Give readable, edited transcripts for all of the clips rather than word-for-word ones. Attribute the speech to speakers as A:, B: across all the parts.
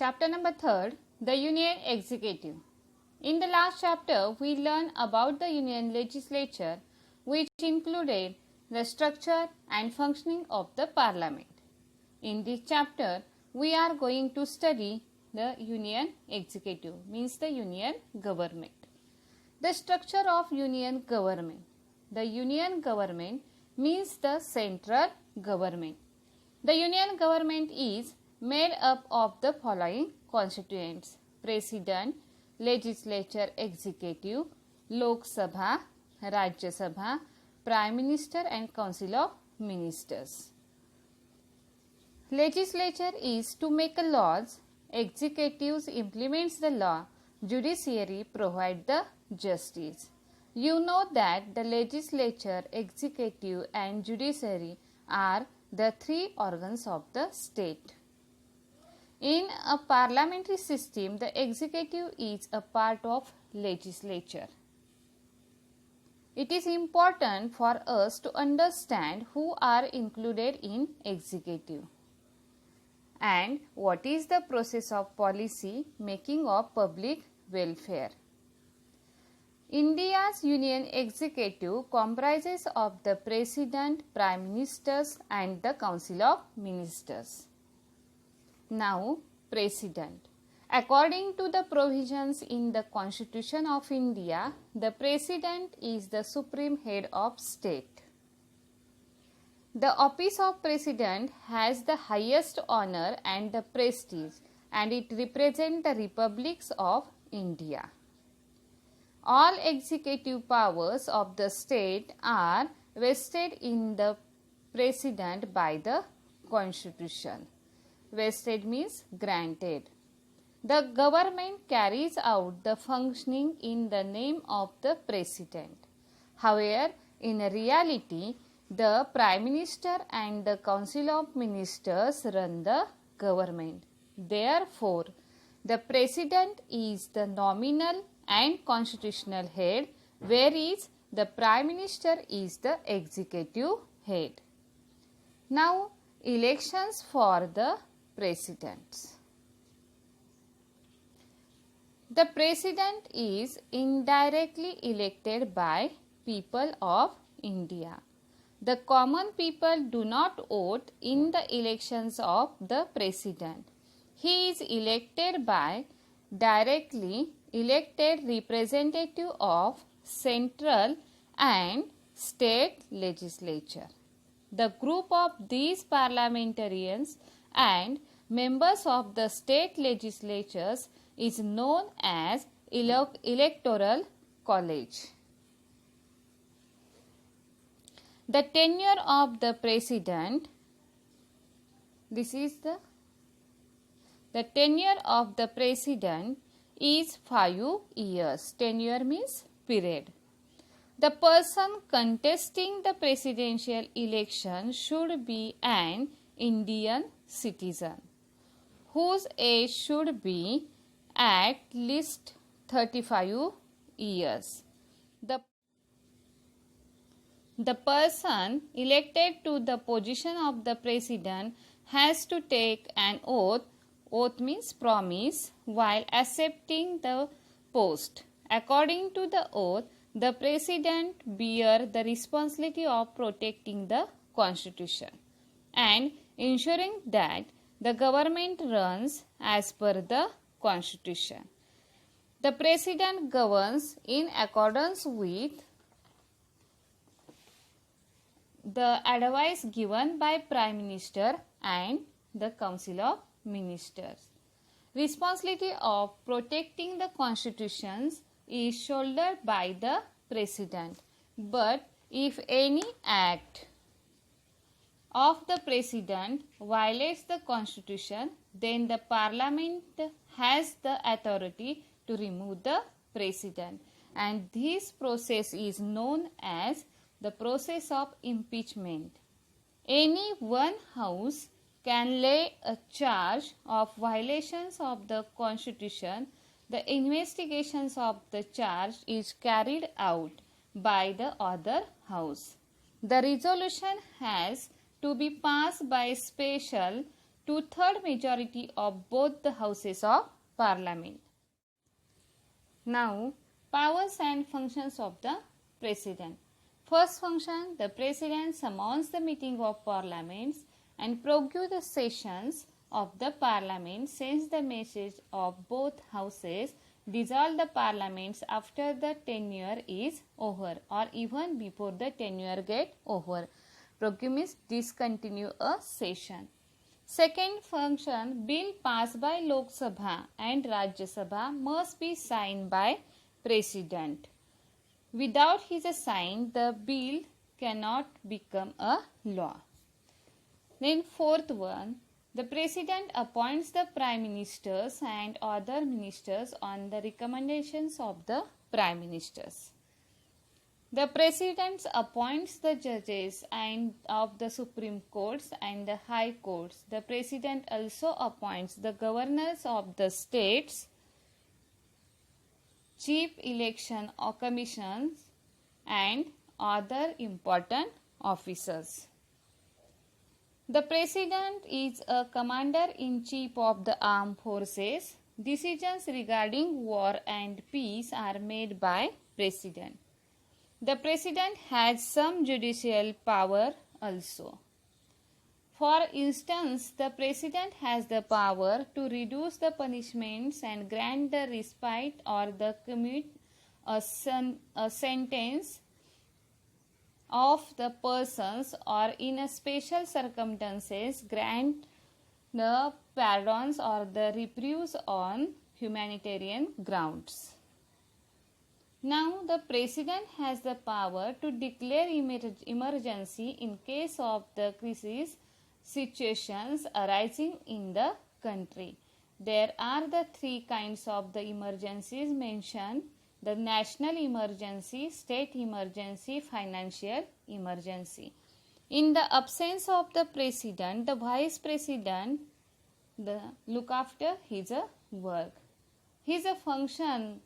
A: Chapter number 3, the Union Executive. In the last chapter, we learned about the Union Legislature, which included the structure and functioning of the Parliament. In this chapter, we are going to study the Union Executive, means the Union Government. The structure of Union Government. The Union Government means the central government. The Union Government is made up of the following constituents: President, Legislature, Executive, Lok Sabha, Rajya Sabha, Prime Minister and Council of Ministers. Legislature is to make laws, Executive implements the law, Judiciary provide the justice. You know that the Legislature, Executive and Judiciary are the three organs of the state. In a parliamentary system, the executive is a part of legislature. It is important for us to understand who are included in executive and what is the process of policy making of public welfare. India's Union Executive comprises of the President, Prime Ministers and the Council of Ministers. Now, President. According to the provisions in the Constitution of India, the President is the supreme head of state. The office of President has the highest honor and the prestige, and it represents the republics of India. All executive powers of the state are vested in the President by the Constitution. Vested means granted. The government carries out the functioning in the name of the President. However, in reality, the Prime Minister and the Council of Ministers run the government. Therefore, the President is the nominal and constitutional head, whereas the Prime Minister is the executive head. Now, elections for the presidents. The president is indirectly elected by people of India. The common people do not vote in the elections of the president. He is elected by directly elected representative of central and state legislature. The group of these parliamentarians and members of the state legislatures is known as electoral college. The tenure of the president, the tenure of the president is 5 years. Tenure means period. The person contesting the presidential election should be an Indian citizen whose age should be at least 35 years. The person elected to the position of the president has to take an oath. Oath means promise while accepting the post. According to the oath, the president bears the responsibility of protecting the constitution and ensuring that the government runs as per the constitution. The president governs in accordance with the advice given by Prime Minister and the Council of Ministers. Responsibility of protecting the constitutions is shouldered by the president. But if any act of the president violates the constitution, then the parliament has the authority to remove the president, and this process is known as the process of impeachment. Any one house can lay a charge of violations of the constitution. The investigations of the charge is carried out by the other house. The resolution has to be passed by special 2/3 majority of both the houses of parliament. Now, powers and functions of the president. First function, the president summons the meeting of parliaments and prorogue the sessions of the parliament, sends the message of both houses, dissolve the parliaments after the tenure is over or even before the tenure get over. Prorogue means discontinue a session. Second function, bill passed by Lok Sabha and Rajya Sabha must be signed by president. Without his sign, the bill cannot become a law. Then fourth one, the president appoints the prime ministers and other ministers on the recommendations of the prime ministers. The president appoints the judges and of the Supreme Courts and the High Courts. The president also appoints the governors of the states, chief election commissions, and other important officers. The president is a commander-in-chief of the armed forces. Decisions regarding war and peace are made by president. The president has some judicial power also. For instance, the president has the power to reduce the punishments and grant the respite or the commute a sentence of the persons or in a special circumstances grant the pardons or the reprieves on humanitarian grounds. Now, the president has the power to declare emergency in case of the crisis situations arising in the country. There are the three kinds of the emergencies mentioned: the national emergency, state emergency, financial emergency. In the absence of the president, the vice president look after his work. His function,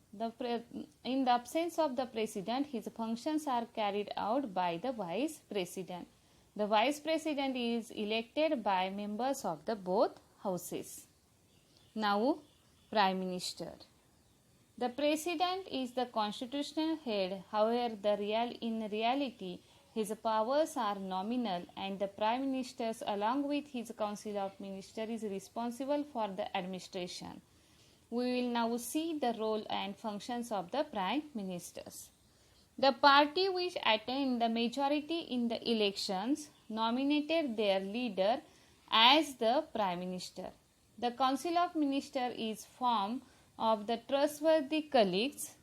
A: in the absence of the president, his functions are carried out by the vice president. The vice president is elected by members of the both houses. Now, prime minister. The president is the constitutional head. However, in reality, his powers are nominal, and the prime minister, along with his council of ministers, is responsible for the administration. We will now see the role and functions of the prime ministers. The party which attained the majority in the elections nominated their leader as the prime minister. The council of ministers is formed of the trustworthy colleagues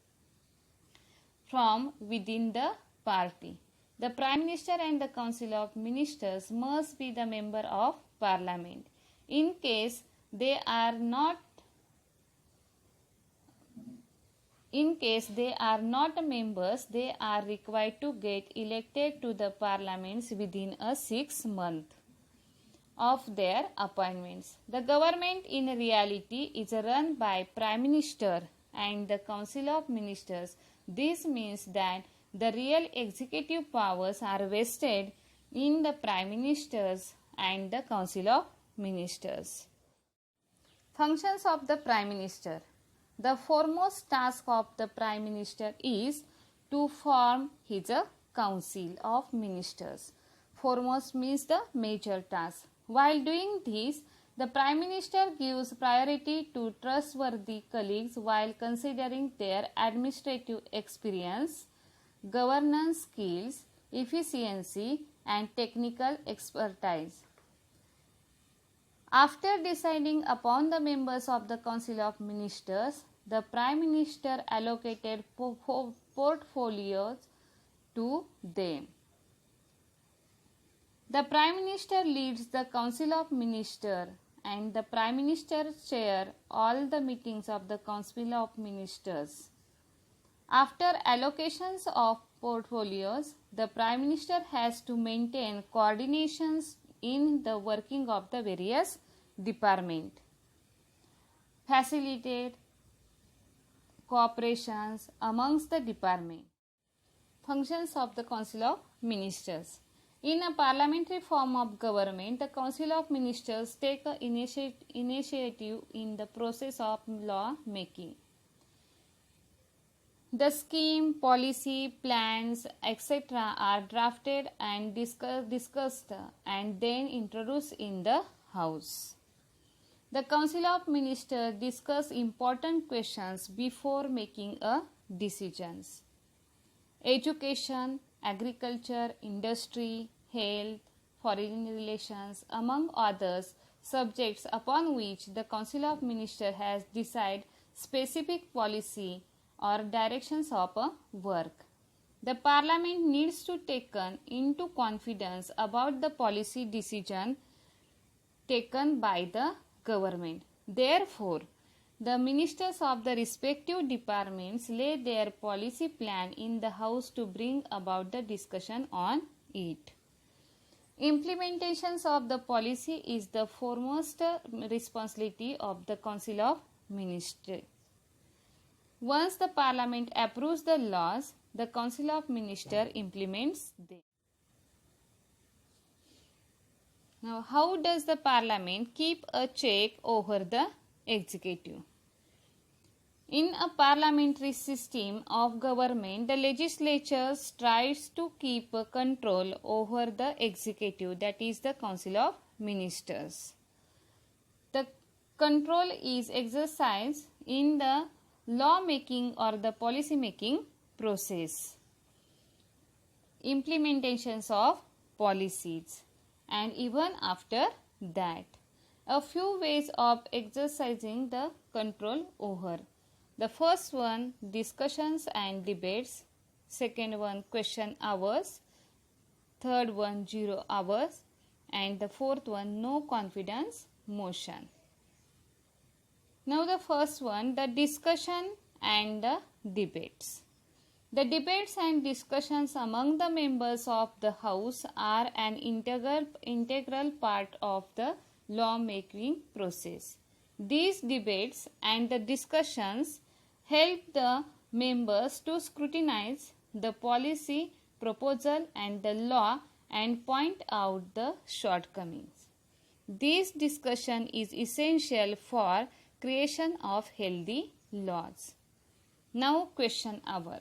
A: from within the party. The prime minister and the council of ministers must be the member of parliament. In case they are not members, they are required to get elected to the parliaments within a 6 months of their appointments. The government in reality is run by prime minister and the council of ministers. This means that the real executive powers are vested in the prime ministers and the council of ministers. Functions of the prime minister. The foremost task of the prime minister is to form his council of ministers. Foremost means the major task. While doing this, the prime minister gives priority to trustworthy colleagues while considering their administrative experience, governance skills, efficiency, and technical expertise. After deciding upon the members of the Council of Ministers, the Prime Minister allocated portfolios to them. The Prime Minister leads the Council of Ministers and the Prime Minister chair all the meetings of the Council of Ministers. After allocations of portfolios, the Prime Minister has to maintain coordinations in the working of the various departments, facilitate cooperations amongst the departments. Functions of the Council of Ministers. In a parliamentary form of government, the Council of Ministers take a initiative in the process of law making. The scheme, policy, plans, etc. are drafted and discussed and then introduced in the House. The Council of Ministers discuss important questions before making a decisions. Education, agriculture, industry, health, foreign relations, among others subjects upon which the Council of Ministers has decided specific policy or directions of a work. The Parliament needs to take into confidence about the policy decision taken by the government. Therefore, the ministers of the respective departments lay their policy plan in the House to bring about the discussion on it. Implementations of the policy is the foremost responsibility of the Council of Ministers. Once the Parliament approves the laws, the Council of Ministers implements them. Now, how does the Parliament keep a check over the executive? In a parliamentary system of government, the legislature tries to keep control over the executive, that is the Council of Ministers. The control is exercised in the law making or the policy making process, implementations of policies, and even after that. A few ways of exercising the control over. The first one, discussions and debates. Second one, question hours. Third one, 0 hours. And the fourth one, no confidence motion. Now the first one, the discussion and the debates. The debates and discussions among the members of the House are an integral part of the law-making process. These debates and the discussions help the members to scrutinize the policy proposal and the law and point out the shortcomings. This discussion is essential for creation of healthy laws. Now, question hour.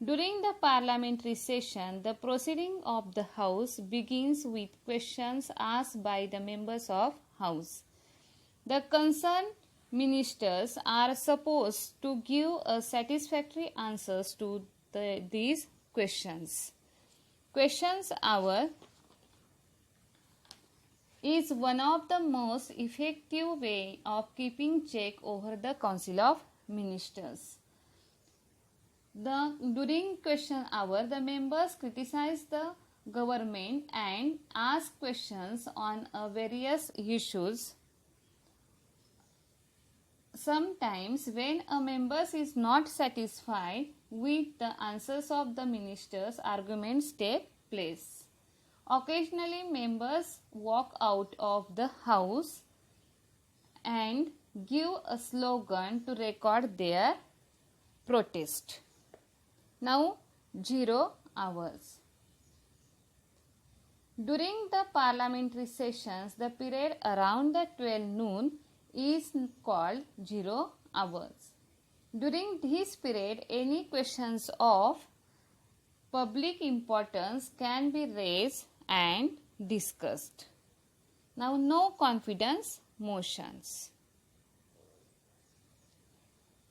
A: During the parliamentary session, the proceeding of the House begins with questions asked by the members of House. The concerned ministers are supposed to give a satisfactory answers to these questions. Questions hour is one of the most effective way of keeping check over the Council of Ministers. During question hour, the members criticize the government and ask questions on various issues. Sometimes when a member is not satisfied with the answers of the ministers, arguments take place. Occasionally, members walk out of the House and give a slogan to record their protest. Now, 0 hours. During the parliamentary sessions, the period around the 12 noon is called 0 hours. During this period, any questions of public importance can be raised and discussed. Now, no confidence motions.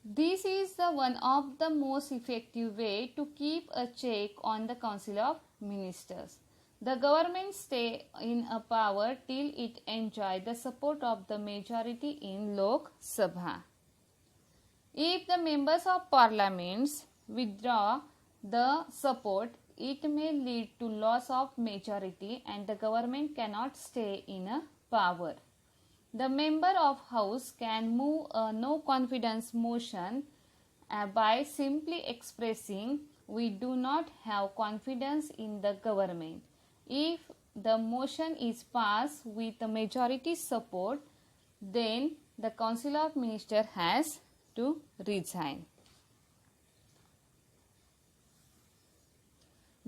A: This is one of the most effective way to keep a check on the Council of Ministers. The government stay in a power till it enjoy the support of the majority in Lok Sabha. If the members of parliaments withdraw the support, it may lead to loss of majority and the government cannot stay in a power. The member of House can move a no confidence motion by simply expressing we do not have confidence in the government. If the motion is passed with the majority support, then the Council of Ministers has to resign.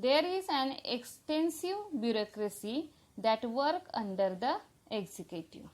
A: There is an extensive bureaucracy that work under the executive.